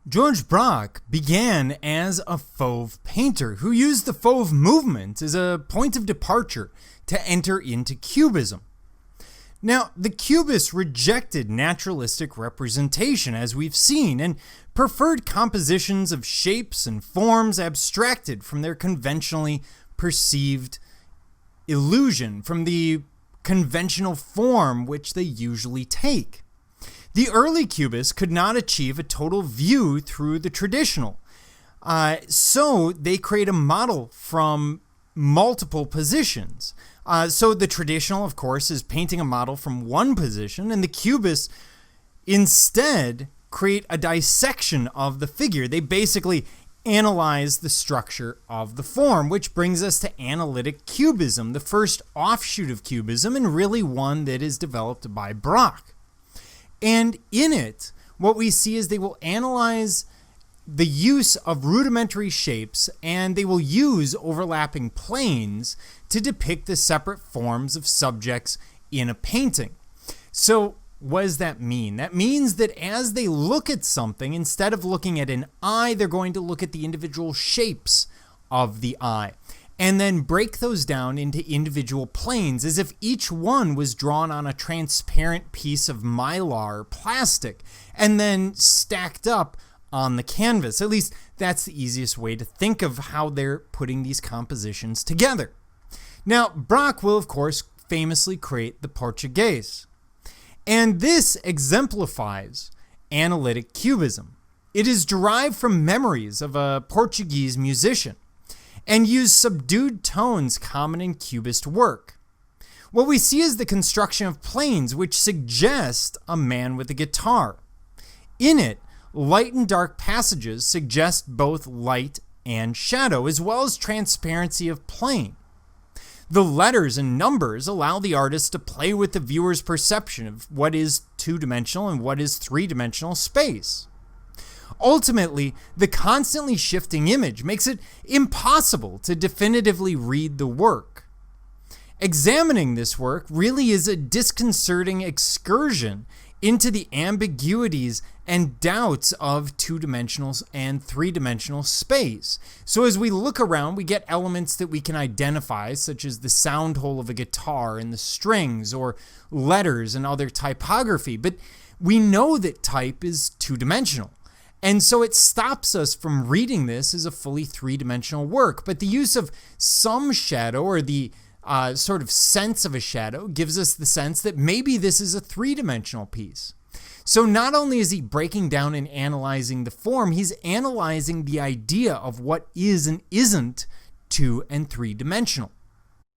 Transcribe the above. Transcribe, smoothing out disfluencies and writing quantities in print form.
George Braque began as a fauve painter who used the fauve movement as a point of departure to enter into Cubism. Now, the Cubists rejected naturalistic representation, as we've seen, and preferred compositions of shapes and forms abstracted from their conventionally perceived illusion, from the conventional form which they usually take. The early Cubists could not achieve a total view through the traditional, so they create a model from multiple positions. So the traditional, of course, is painting a model from one position, and the Cubists instead create a dissection of the figure. They basically analyze the structure of the form, which brings us to Analytic Cubism, the first offshoot of Cubism, and really one that is developed by Braque. And in it, what we see is they will analyze the use of rudimentary shapes, and they will use overlapping planes to depict the separate forms of subjects in a painting. So what does that mean? That means that as they look at something, instead of looking at an eye, they're going to look at the individual shapes of the eye and then break those down into individual planes as if each one was drawn on a transparent piece of mylar plastic and then stacked up on the canvas. At least that's the easiest way to think of how they're putting these compositions together. Now, Braque will, of course, famously create the Portuguese. And this exemplifies Analytic Cubism. It is derived from memories of a Portuguese musician and used subdued tones common in Cubist work. What we see is the construction of planes which suggest a man with a guitar. In it, light and dark passages suggest both light and shadow, as well as transparency of plane. The letters and numbers allow the artist to play with the viewer's perception of what is two-dimensional and what is three-dimensional space. Ultimately, the constantly shifting image makes it impossible to definitively read the work. Examining this work really is a disconcerting excursion into the ambiguities and doubts of two-dimensional and three-dimensional space. So as we look around, we get elements that we can identify, such as the sound hole of a guitar and the strings, or letters and other typography, but we know that type is two-dimensional. And so it stops us from reading this as a fully three-dimensional work. But the use of some shadow, or the sort of sense of a shadow, gives us the sense that maybe this is a three-dimensional piece. So not only is he breaking down and analyzing the form, he's analyzing the idea of what is and isn't two- and three-dimensional.